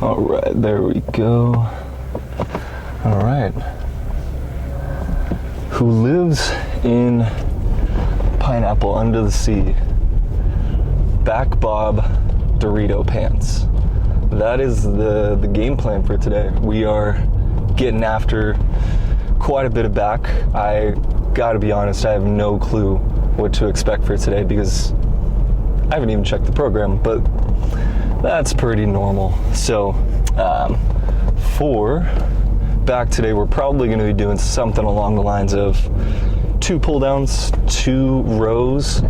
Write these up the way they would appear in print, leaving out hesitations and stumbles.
All right, there we go. All right. Who lives in pineapple under the sea? BackBob DoritoPants. That is the game plan for today. We are getting after quite a bit of back. I gotta be honest, I have no clue what to expect for today because I haven't even checked the program, but that's pretty normal. So for back today, we're probably going to be doing something along the lines of 2 pull downs, 2 rows,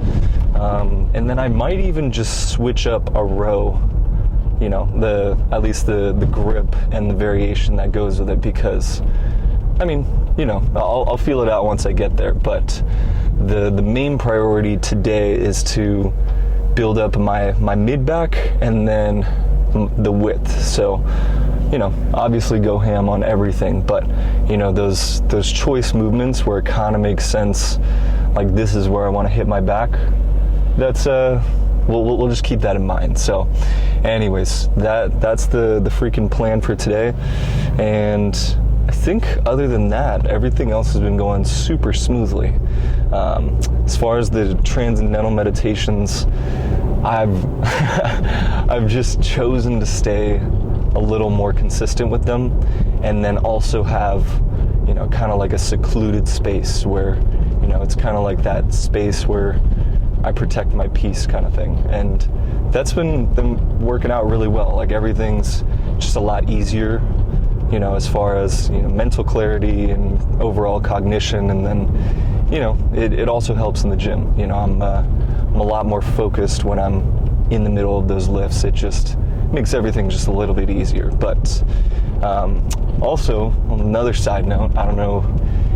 and then I might even just switch up a row, you know, at least the grip and the variation that goes with it, because I mean, you know, I'll feel it out once I get there, but the main priority today is to build up my mid back and then the width. So, you know, obviously go ham on everything, but you know, those choice movements where it kind of makes sense, like this is where I want to hit my back, that's we'll just keep that in mind. So anyways, that's the freaking plan for today, and I think other than that, everything else has been going super smoothly. As far as the Transcendental Meditations, I've just chosen to stay a little more consistent with them, and then also have, you know, kind of like a secluded space where, you know, it's kind of like that space where I protect my peace kind of thing. And that's been working out really well. Like everything's just a lot easier, you know, as far as, you know, mental clarity and overall cognition. And then, you know, it also helps in the gym. You know, I'm a lot more focused when I'm in the middle of those lifts. It just makes everything just a little bit easier. But also, on another side note, I don't know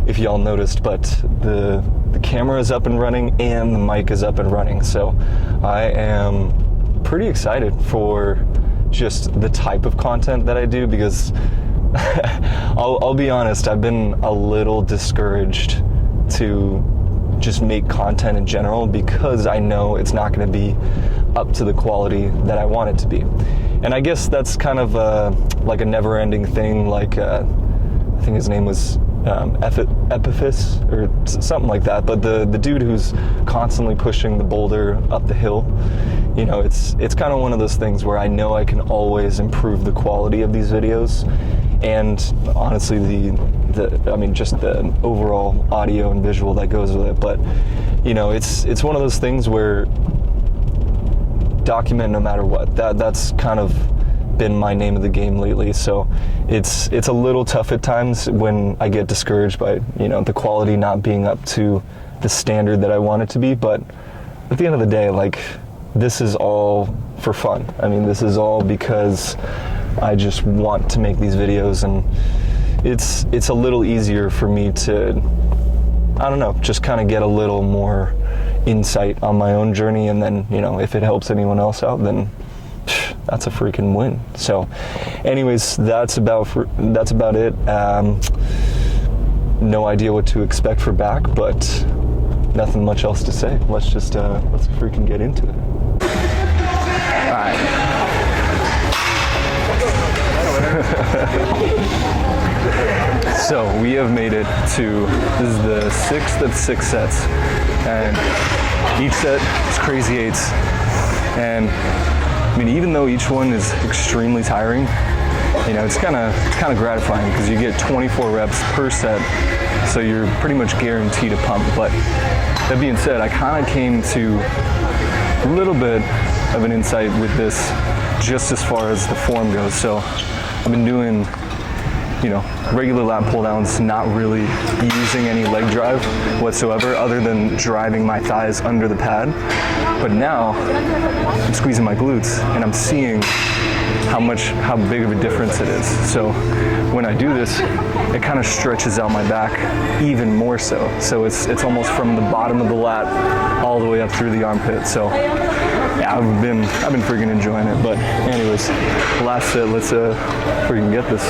if y'all noticed, but the camera is up and running and the mic is up and running. So I am pretty excited for just the type of content that I do, because I'll be honest, I've been a little discouraged to just make content in general, because I know it's not going to be up to the quality that I want it to be. And I guess that's kind of like a never-ending thing. Like I think his name was Epiphus or something like that, but the dude who's constantly pushing the boulder up the hill, you know, it's kind of one of those things where I know I can always improve the quality of these videos, and honestly I mean, just the overall audio and visual that goes with it. But you know, it's one of those things where document no matter what. That's kind of been my name of the game lately. So it's a little tough at times when I get discouraged by, you know, the quality not being up to the standard that I want it to be. But at the end of the day, like, this is all for fun. I mean, this is all because I just want to make these videos, and it's a little easier for me to, I don't know, just kind of get a little more insight on my own journey, and then, you know, if it helps anyone else out, then that's a freaking win. So anyways, that's about it. No idea what to expect for back, but nothing much else to say. Let's freaking get into it. All right. So we have made it to, this is the 6th of 6 sets, and each set is crazy 8s. And I mean, even though each one is extremely tiring, you know, it's kind of gratifying because you get 24 reps per set, so you're pretty much guaranteed to pump. But that being said, I kind of came to a little bit of an insight with this, just as far as the form goes. So I've been doing, you know, regular lat pull downs, not really using any leg drive whatsoever, other than driving my thighs under the pad. But now I'm squeezing my glutes, and I'm seeing how big of a difference it is. So when I do this, it kind of stretches out my back even more so. So it's almost from the bottom of the lat all the way up through the armpit. So yeah, I've been freaking enjoying it. But anyways, last set, let's freaking get this.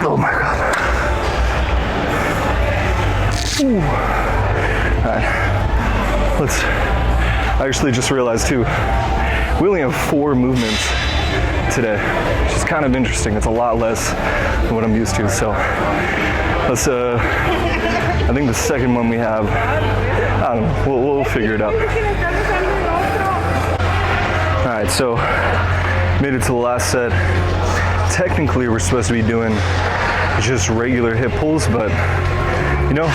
Oh my God. Ooh. All right. I actually just realized too, we only have 4 movements today, which is kind of interesting. It's a lot less than what I'm used to. So let's, I think the second one we have, I don't know, we'll figure it out. All right, so made it to the last set. Technically, we're supposed to be doing just regular hip pulls, but you know,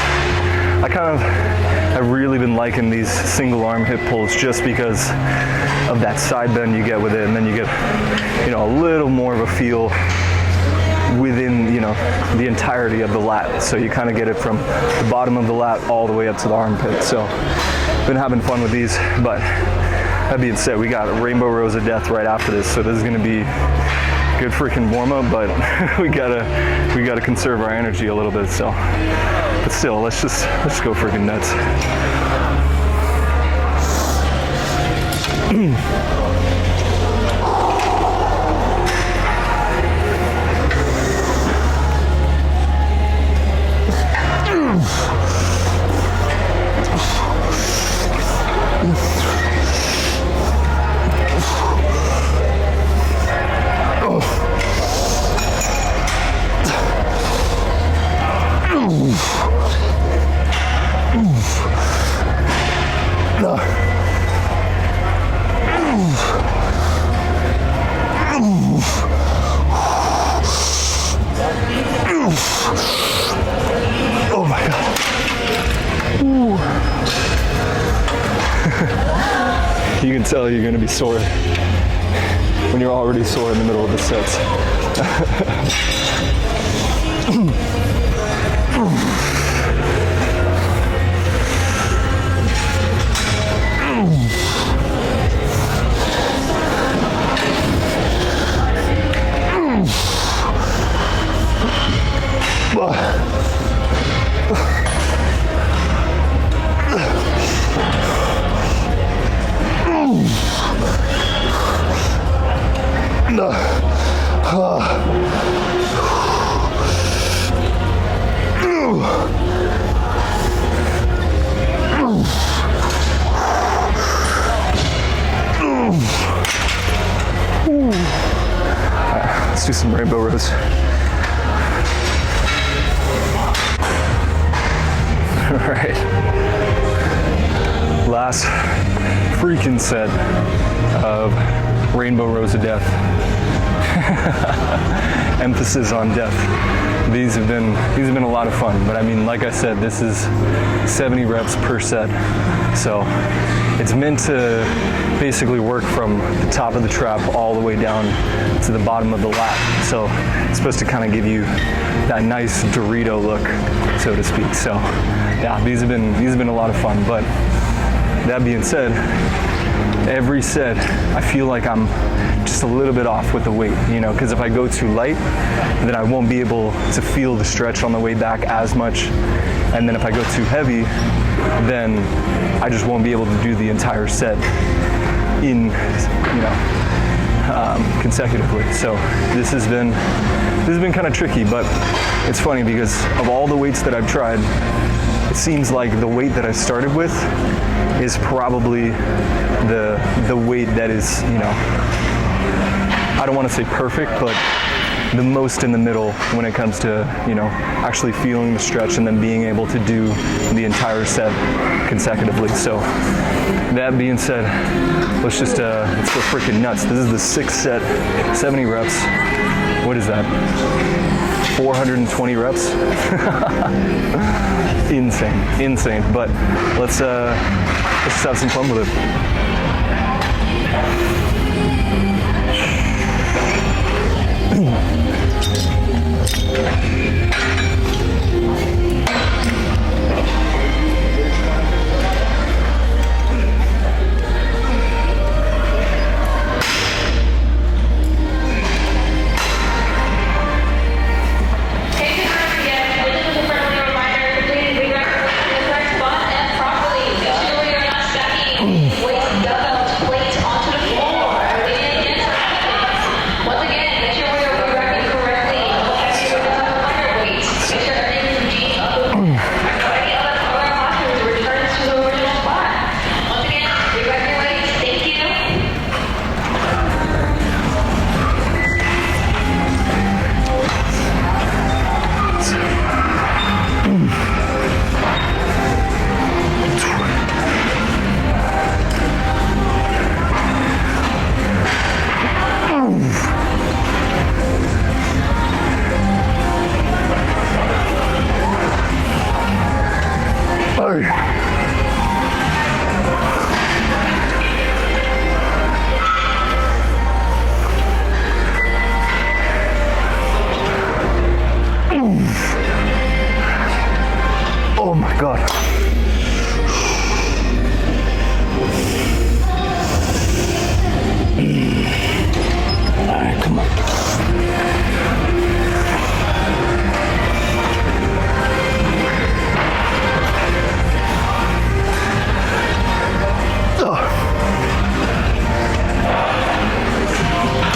I've really been liking these single arm hip pulls just because of that side bend you get with it, and then you get, you know, a little more of a feel within, you know, the entirety of the lat. So you kind of get it from the bottom of the lat all the way up to the armpit. So been having fun with these, but that being said, we got Rainbow Rose of Death right after this, so this is gonna be good freaking warm up, but we gotta conserve our energy a little bit. So, but still, let's go freaking nuts. Oh my God. Ooh. You can tell you're going to be sore when you're already sore in the middle of the sets. Let's do some Rainbow Rose. All right. Last freaking set of Rainbow Rose of Death. Emphasis on death. These have been a lot of fun, but I mean, like I said, this is 70 reps per set. So it's meant to basically work from the top of the trap all the way down to the bottom of the lat. So it's supposed to kind of give you that nice Dorito look, so to speak. So yeah, these have been a lot of fun. But that being said, every set I feel like I'm just a little bit off with the weight, you know, because if I go too light, then I won't be able to feel the stretch on the way back as much. And then if I go too heavy, then I just won't be able to do the entire set in, you know, consecutively. So this has been kind of tricky, but it's funny because of all the weights that I've tried, it seems like the weight that I started with is probably the weight that is, you know, I don't want to say perfect, but the most in the middle when it comes to, you know, actually feeling the stretch and then being able to do the entire set consecutively. So that being said, let's go freaking nuts. This is the 6th set, 70 reps. What is that? 420 reps? Insane. But let's just have some fun with it.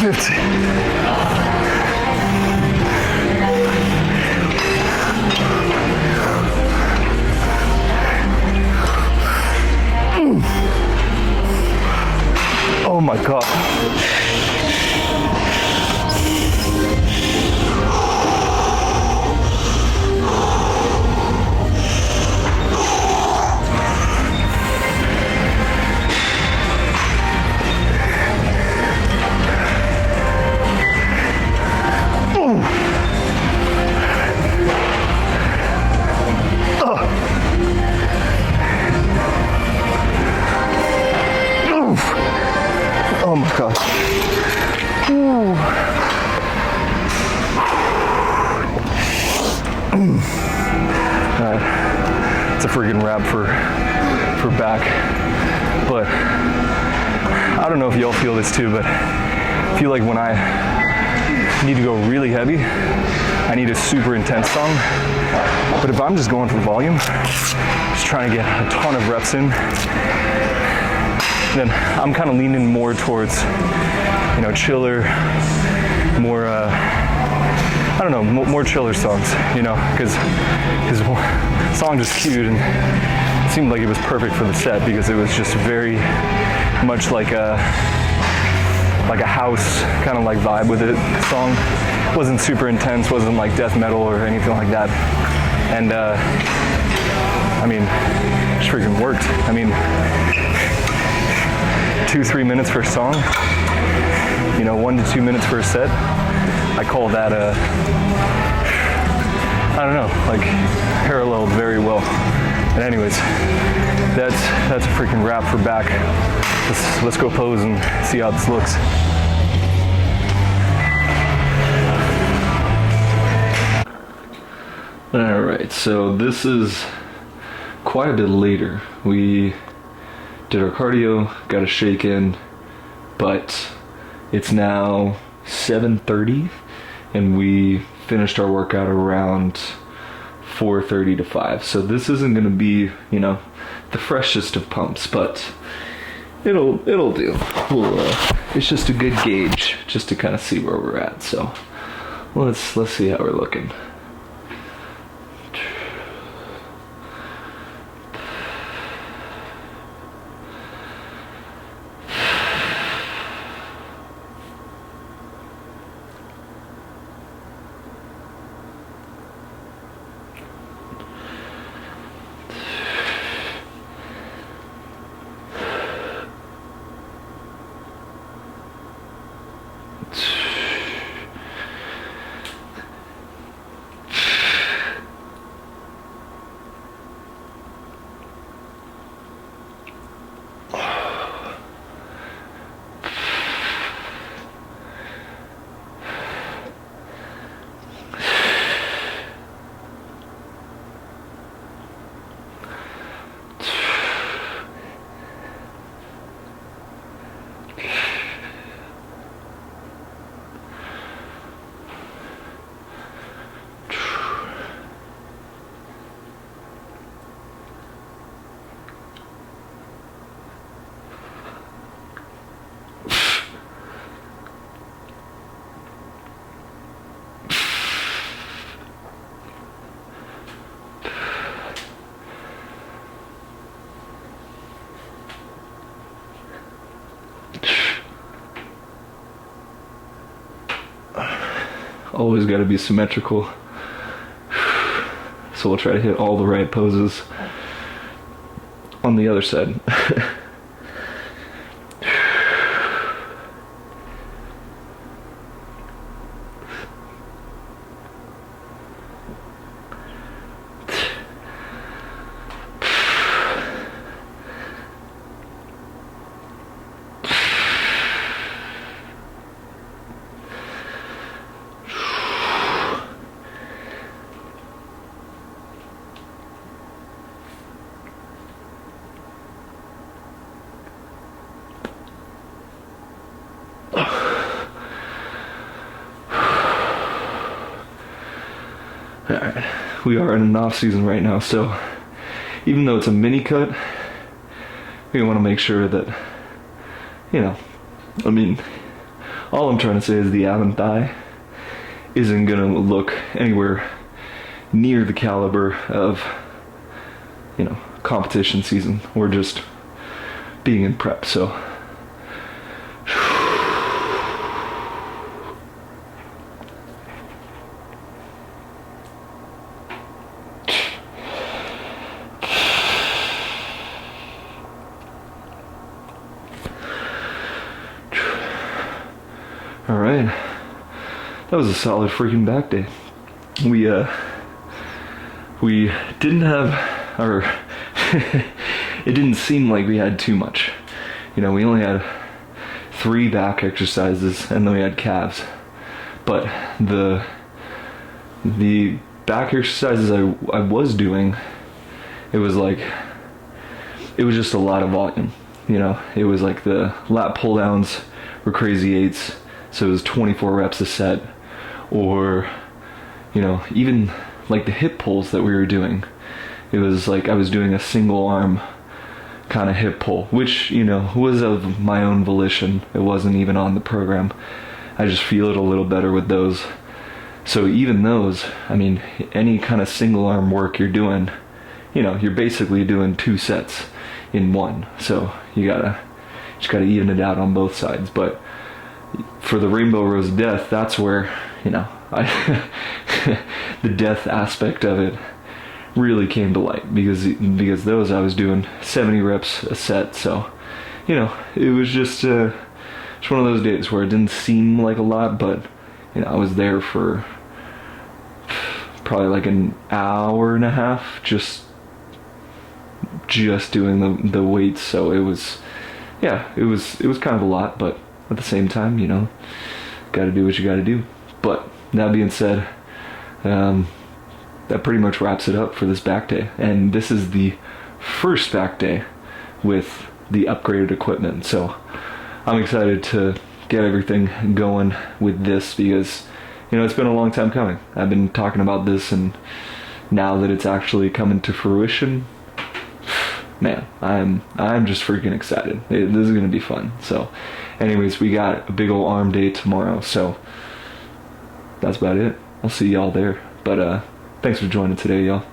50. Oh my God. Oh my God. Ooh. Alright, it's a freaking wrap for back. But I don't know if y'all feel this too, but I feel like when I need to go really heavy, I need a super intense song. But if I'm just going for volume, just trying to get a ton of reps in, then I'm kind of leaning more towards, chiller, more, I don't know, more chiller songs, because his song just cued and it seemed like it was perfect for the set because it was just very much like a house kind of like vibe with it song. It wasn't super intense, wasn't like death metal or anything like that. And it just freaking worked. 2-3 minutes for a song, 1 to 2 minutes for a set. I call that paralleled very well. And anyways, that's a freaking wrap for back. Let's go pose and see how this looks. All right, so this is quite a bit later. We did our cardio, got a shake in, but it's now 7:30 and we finished our workout around 4:30 to 5. So this isn't gonna be, the freshest of pumps, but it'll do. It's just a good gauge just to kind of see where we're at. So let's see how we're looking. Always got to be symmetrical. So we'll try to hit all the right poses on the other side. Alright, we are in an off season right now, so even though it's a mini cut, we want to make sure that, all I'm trying to say is the ab and thigh isn't gonna look anywhere near the caliber of, you know, competition season. We're just being in prep, so. All right, that was a solid freaking back day. We didn't have, or it didn't seem like we had too much. You know, we only had 3 back exercises, and then we had calves. But the back exercises I was doing, it was just a lot of volume. You know, it was like the lat pull downs were crazy 8s. So it was 24 reps a set, or, you know, even like the hip pulls that we were doing. It was like I was doing a single arm kind of hip pull, which, you know, was of my own volition. It wasn't even on the program. I just feel it a little better with those. So even those, I mean, any kind of single arm work you're doing, you know, you're basically doing 2 sets in one. So you just gotta even it out on both sides. But for the Rainbow Rose Death, that's where, you know, the death aspect of it really came to light, because those I was doing 70 reps a set. So, you know, it was just one of those days where it didn't seem like a lot, but, you know, I was there for probably like an hour and a half just doing the weights. So it was, yeah, it was kind of a lot, but at the same time, you know, gotta do what you gotta do. But that being said, that pretty much wraps it up for this back day. And this is the first back day with the upgraded equipment. So I'm excited to get everything going with this, because, you know, it's been a long time coming. I've been talking about this, and now that it's actually coming to fruition, man, I'm just freaking excited. This is gonna be fun. So anyways, we got a big old arm day tomorrow, so that's about it. I'll see y'all there. But thanks for joining today, y'all.